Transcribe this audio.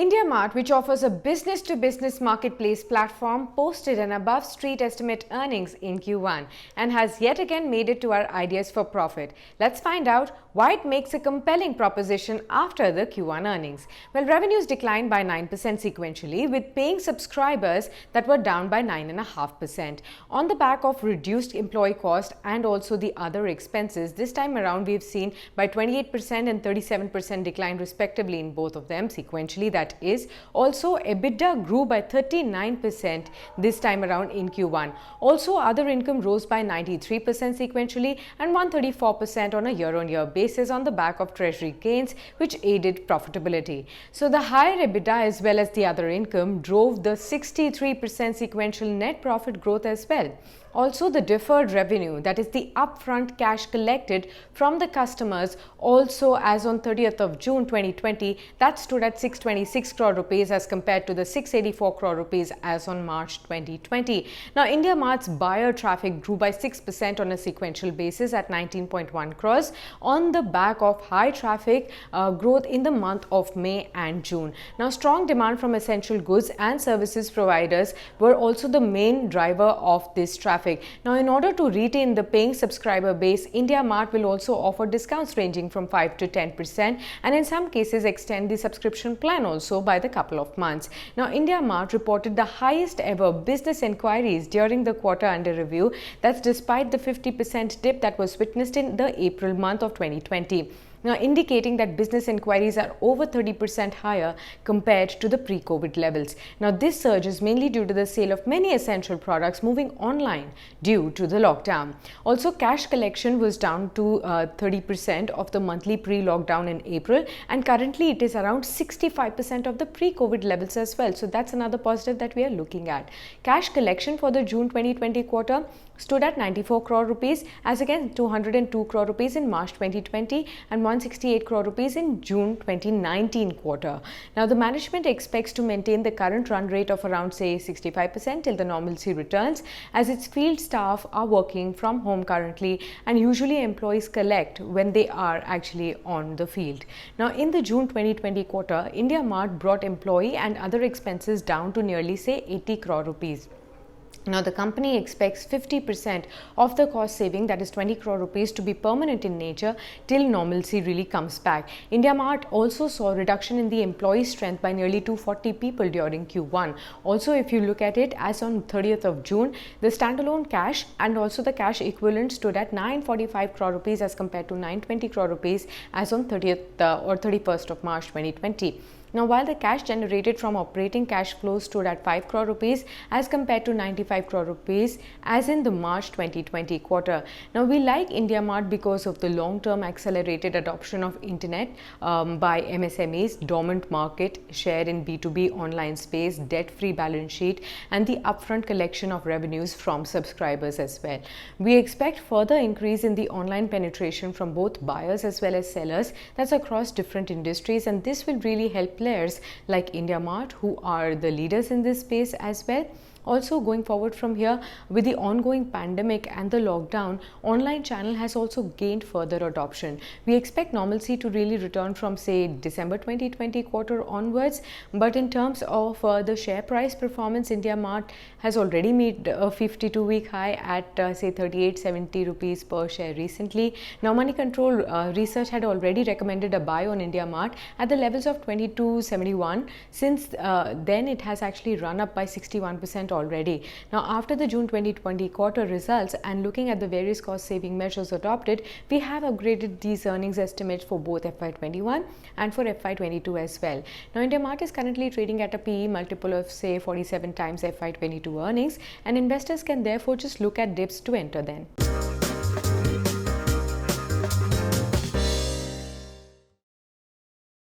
IndiaMART, which offers a business-to-business marketplace platform, posted an above-street estimate earnings in Q1 and has yet again made it to our ideas for profit. Let's find out why it makes a compelling proposition after the Q1 earnings. Well, revenues declined by 9% sequentially, with paying subscribers that were down by 9.5%. On the back of reduced employee cost and also the other expenses, this time around we've seen by 28% and 37% decline respectively in both of them sequentially. That is, also EBITDA grew by 39% this time around in Q1. Also, other income rose by 93% sequentially and 134% on a year-on-year basis on the back of treasury gains, which aided profitability. So the higher EBITDA as well as the other income drove the 63% sequential net profit growth as well. Also, the deferred revenue, that is the upfront cash collected from the customers, also as on 30th of June 2020, that stood at 626 crore rupees as compared to the 684 crore rupees as on March 2020. Now, IndiaMART's buyer traffic grew by 6% on a sequential basis at 19.1 crores on the back of high traffic growth in the month of May and June. Now, strong demand from essential goods and services providers were also the main driver of this traffic. Now, in order to retain the paying subscriber base, IndiaMART will also offer discounts ranging from 5 to 10% and in some cases extend the subscription plan also by the couple of months. Now, IndiaMART reported the highest ever business inquiries during the quarter under review. That's despite the 50% dip that was witnessed in the April month of 2020. Now, indicating that business inquiries are over 30% higher compared to the pre-COVID levels. Now, this surge is mainly due to the sale of many essential products moving online due to the lockdown. Also, cash collection was down to 30% of the monthly pre-lockdown in April, and currently it is around 65% of the pre-COVID levels as well. So that's another positive that we are looking at. Cash collection for the June 2020 quarter stood at 94 crore rupees as against 202 crore rupees in March 2020 and 168 crore rupees in June 2019 quarter. Now, the management expects to maintain the current run rate of around say 65% till the normalcy returns, as its field staff are working from home currently and usually employees collect when they are actually on the field. Now, in the June 2020 quarter, IndiaMART brought employee and other expenses down to nearly say 80 crore rupees. Now, the company expects 50% of the cost saving, that is 20 crore rupees, to be permanent in nature till normalcy really comes back. IndiaMART also saw a reduction in the employee strength by nearly 240 people during Q1. Also, if you look at it, as on 30th of June, the standalone cash and also the cash equivalent stood at 945 crore rupees as compared to 920 crore rupees as on 30th or 31st of March 2020. Now, while the cash generated from operating cash flows stood at 5 crore rupees as compared to 95 crore rupees as in the March 2020 quarter. Now, we like IndiaMART because of the long-term accelerated adoption of internet by MSMEs, dormant market share in B2B online space, debt-free balance sheet, and the upfront collection of revenues from subscribers as well. We expect further increase in the online penetration from both buyers as well as sellers, that's across different industries, and this will really help players like IndiaMART, who are the leaders in this space as well. Also, going forward from here, with the ongoing pandemic and the lockdown, online channel has also gained further adoption. We expect normalcy to really return from say December 2020 quarter onwards, but in terms of the share price performance, IndiaMART has already made a 52-week high at say 3870 rupees per share recently. Now, Moneycontrol research had already recommended a buy on IndiaMART at the levels of 2271. Since then, it has actually run up by 61% already. Now, after the June 2020 quarter results and looking at the various cost saving measures adopted, we have upgraded these earnings estimates for both FY21 and for FY22 as well. Now, IndiaMART is currently trading at a PE multiple of say 47 times FY22 earnings, and investors can therefore just look at dips to enter then.